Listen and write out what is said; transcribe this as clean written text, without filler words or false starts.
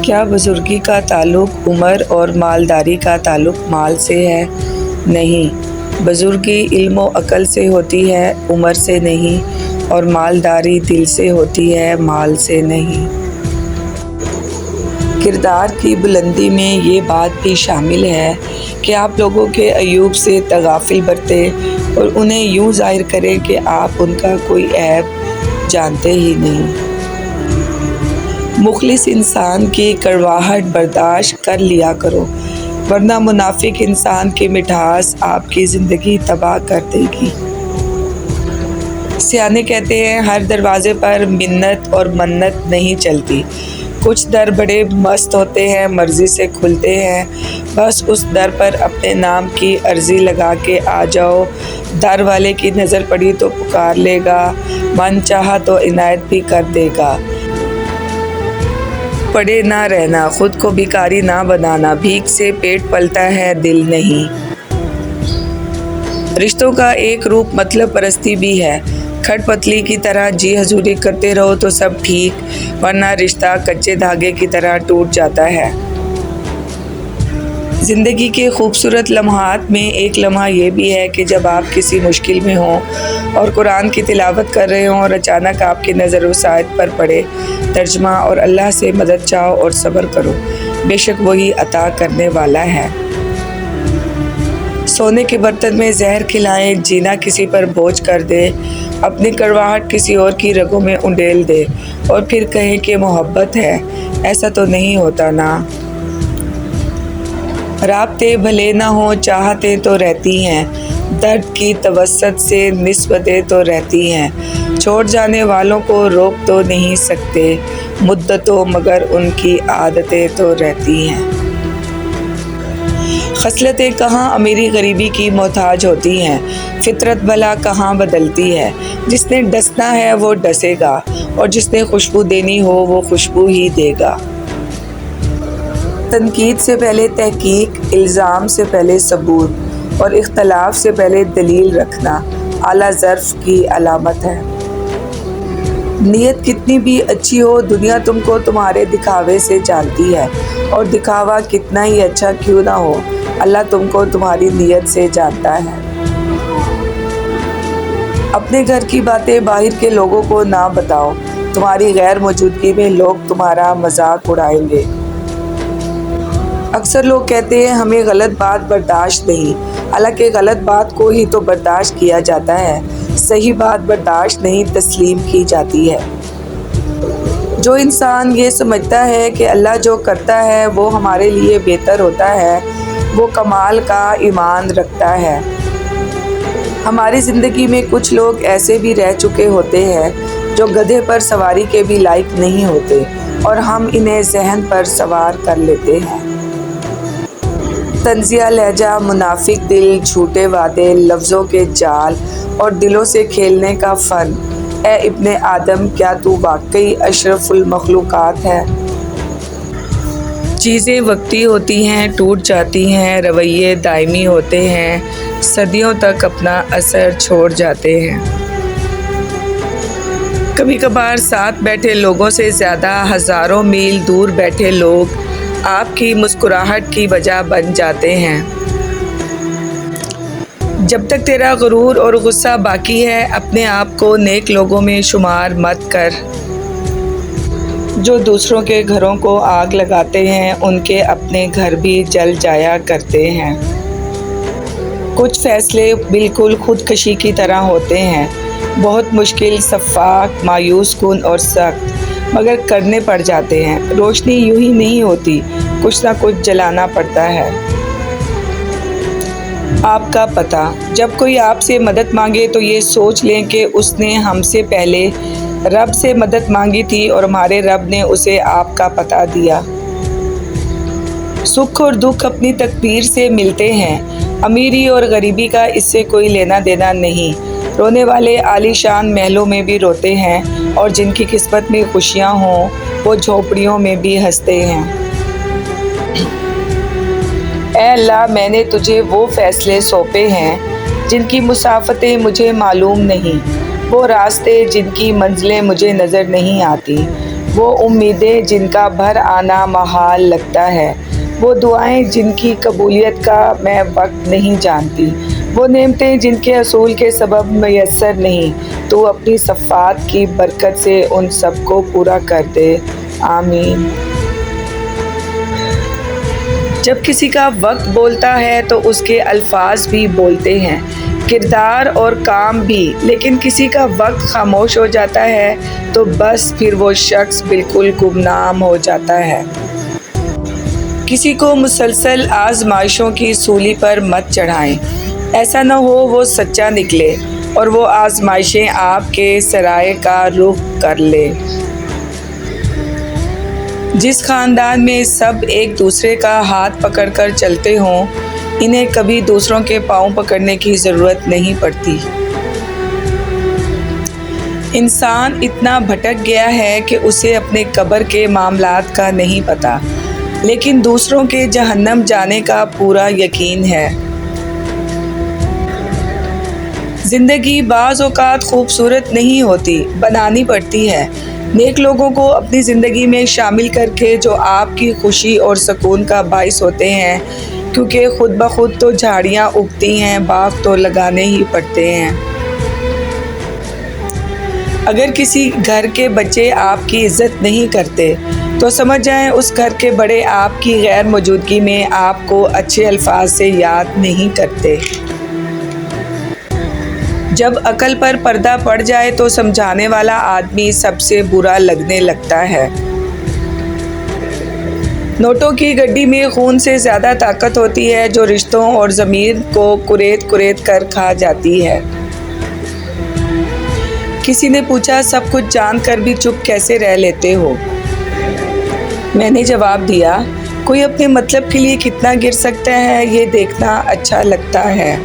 کیا بزرگی کا تعلق عمر اور مالداری کا تعلق مال سے ہے؟ نہیں، بزرگی علم و عقل سے ہوتی ہے، عمر سے نہیں، اور مالداری دل سے ہوتی ہے، مال سے نہیں۔ کردار کی بلندی میں یہ بات بھی شامل ہے کہ آپ لوگوں کے عیوب سے تغافل برتیں اور انہیں یوں ظاہر کریں کہ آپ ان کا کوئی عیب جانتے ہی نہیں۔ مخلص انسان کی کڑواہٹ برداشت کر لیا کرو، ورنہ منافق انسان کی مٹھاس آپ کی زندگی تباہ کر دے گی۔ سیانے کہتے ہیں ہر دروازے پر منت اور منت نہیں چلتی، کچھ در بڑے مست ہوتے ہیں، مرضی سے کھلتے ہیں، بس اس در پر اپنے نام کی عرضی لگا کے آ جاؤ، در والے کی نظر پڑی تو پکار لے گا، من چاہا تو عنایت بھی کر دے گا۔ پڑے نہ رہنا، خود کو بھکاری نہ بنانا، بھیک سے پیٹ پلتا ہے دل نہیں۔ رشتوں کا ایک روپ مطلب پرستی بھی ہے، کھٹ پتلی کی طرح جی حضوری کرتے رہو تو سب ٹھیک، ورنہ رشتہ کچے دھاگے کی طرح ٹوٹ جاتا ہے۔ زندگی کے خوبصورت لمحات میں ایک لمحہ یہ بھی ہے کہ جب آپ کسی مشکل میں ہوں اور قرآن کی تلاوت کر رہے ہوں اور اچانک آپ کی نظر اس آیت پر پڑے، ترجمہ اور اللہ سے مدد چاہو اور صبر کرو، بے شک وہی عطا کرنے والا ہے۔ سونے کے برتن میں زہر کھلائیں، جینا کسی پر بوجھ کر دے، اپنی کڑواہٹ کسی اور کی رگوں میں انڈیل دے اور پھر کہیں کہ محبت ہے، ایسا تو نہیں ہوتا نا۔ رابطے بھلے نہ ہوں چاہتیں تو رہتی ہیں، درد کی توسط سے نسبتیں تو رہتی ہیں، چھوڑ جانے والوں کو روک تو نہیں سکتے مدتوں مگر ان کی عادتیں تو رہتی ہیں۔ خصلتیں کہاں امیری غریبی کی محتاج ہوتی ہیں، فطرت بھلا کہاں بدلتی ہے، جس نے ڈسنا ہے وہ ڈسے گا اور جس نے خوشبو دینی ہو وہ خوشبو ہی دے گا۔ تنقید سے پہلے تحقیق، الزام سے پہلے ثبوت اور اختلاف سے پہلے دلیل رکھنا اعلیٰ ظرف کی علامت ہے۔ نیت کتنی بھی اچھی ہو، دنیا تم کو تمہارے دکھاوے سے جانتی ہے، اور دکھاوا کتنا ہی اچھا کیوں نہ ہو، اللہ تم کو تمہاری نیت سے جانتا ہے۔ اپنے گھر کی باتیں باہر کے لوگوں کو نہ بتاؤ، تمہاری غیر موجودگی میں لوگ تمہارا مذاق اڑائیں گے۔ اکثر لوگ کہتے ہیں ہمیں غلط بات برداشت نہیں، حالانکہ غلط بات کو ہی تو برداشت کیا جاتا ہے، صحیح بات برداشت نہیں تسلیم کی جاتی ہے۔ جو انسان یہ سمجھتا ہے کہ اللہ جو کرتا ہے وہ ہمارے لیے بہتر ہوتا ہے، وہ کمال کا ایمان رکھتا ہے۔ ہماری زندگی میں کچھ لوگ ایسے بھی رہ چکے ہوتے ہیں جو گدھے پر سواری کے بھی لائق نہیں ہوتے، اور ہم انہیں ذہن پر سوار کر لیتے ہیں۔ طنزیہ لہجہ، منافق دل، جھوٹے وعدے، لفظوں کے جال اور دلوں سے کھیلنے کا فن۔ اے ابن آدم، کیا تو واقعی اشرف المخلوقات ہے؟ چیزیں وقتی ہوتی ہیں، ٹوٹ جاتی ہیں، رویے دائمی ہوتے ہیں، صدیوں تک اپنا اثر چھوڑ جاتے ہیں۔ کبھی کبھار ساتھ بیٹھے لوگوں سے زیادہ ہزاروں میل دور بیٹھے لوگ آپ کی مسکراہٹ کی وجہ بن جاتے ہیں۔ جب تک تیرا غرور اور غصہ باقی ہے، اپنے آپ کو نیک لوگوں میں شمار مت کر۔ جو دوسروں کے گھروں کو آگ لگاتے ہیں، ان کے اپنے گھر بھی جل جایا کرتے ہیں۔ کچھ فیصلے بالکل خودکشی کی طرح ہوتے ہیں، بہت مشکل، شفاف، مایوس کن اور سخت، مگر کرنے پڑ جاتے ہیں۔ روشنی یوں ہی نہیں ہوتی، کچھ نہ کچھ جلانا پڑتا ہے۔ آپ کا پتہ، جب کوئی آپ سے مدد مانگے تو یہ سوچ لیں کہ اس نے ہم سے پہلے رب سے مدد مانگی تھی اور ہمارے رب نے اسے آپ کا پتہ دیا۔ سکھ اور دکھ اپنی تقدیر سے ملتے ہیں، امیری اور غریبی کا اس سے کوئی لینا دینا نہیں۔ رونے والے عالی شان محلوں میں بھی روتے ہیں، اور جن کی قسمت میں خوشیاں ہوں وہ جھونپڑیوں میں بھی ہنستے ہیں۔ اے اللہ، میں نے تجھے وہ فیصلے سونپے ہیں جن کی مسافتیں مجھے معلوم نہیں، وہ راستے جن کی منزلیں مجھے نظر نہیں آتی، وہ امیدیں جن کا بھر آنا محال لگتا ہے، وہ دعائیں جن کی قبولیت کا میں وقت نہیں جانتی، وہ نعمتیں جن کے حصول کے سبب میسر نہیں، تو اپنی صفات کی برکت سے ان سب کو پورا کر دے، آمین۔ جب کسی کا وقت بولتا ہے تو اس کے الفاظ بھی بولتے ہیں، کردار اور کام بھی، لیکن کسی کا وقت خاموش ہو جاتا ہے تو بس پھر وہ شخص بالکل گمنام ہو جاتا ہے۔ کسی کو مسلسل آزمائشوں کی سولی پر مت چڑھائیں، ایسا نہ ہو وہ سچا نکلے اور وہ آزمائشیں آپ کے سرائے کا رخ کر لے۔ جس خاندان میں سب ایک دوسرے کا ہاتھ پکڑ کر چلتے ہوں، انہیں کبھی دوسروں کے پاؤں پکڑنے کی ضرورت نہیں پڑتی۔ انسان اتنا بھٹک گیا ہے کہ اسے اپنے قبر کے معاملات کا نہیں پتہ، لیکن دوسروں کے جہنم جانے کا پورا یقین ہے۔ زندگی بعض اوقات خوبصورت نہیں ہوتی، بنانی پڑتی ہے۔ نیک لوگوں کو اپنی زندگی میں شامل کر کے جو آپ کی خوشی اور سکون کا باعث ہوتے ہیں، کیونکہ خود بخود تو جھاڑیاں اگتی ہیں، باغ تو لگانے ہی پڑتے ہیں۔ اگر کسی گھر کے بچے آپ کی عزت نہیں کرتے تو سمجھ جائیں اس گھر کے بڑے آپ کی غیر موجودگی میں آپ کو اچھے الفاظ سے یاد نہیں کرتے۔ جب عقل پر پردہ پڑ جائے تو سمجھانے والا آدمی سب سے برا لگنے لگتا ہے۔ نوٹوں کی گڈی میں خون سے زیادہ طاقت ہوتی ہے جو رشتوں اور ضمیر کو کریت کریت کر کھا جاتی ہے۔ کسی نے پوچھا، سب کچھ جان کر بھی چپ کیسے رہ لیتے ہو؟ میں نے جواب دیا، کوئی اپنے مطلب کے لیے کتنا گر سکتا ہے یہ دیکھنا اچھا لگتا ہے۔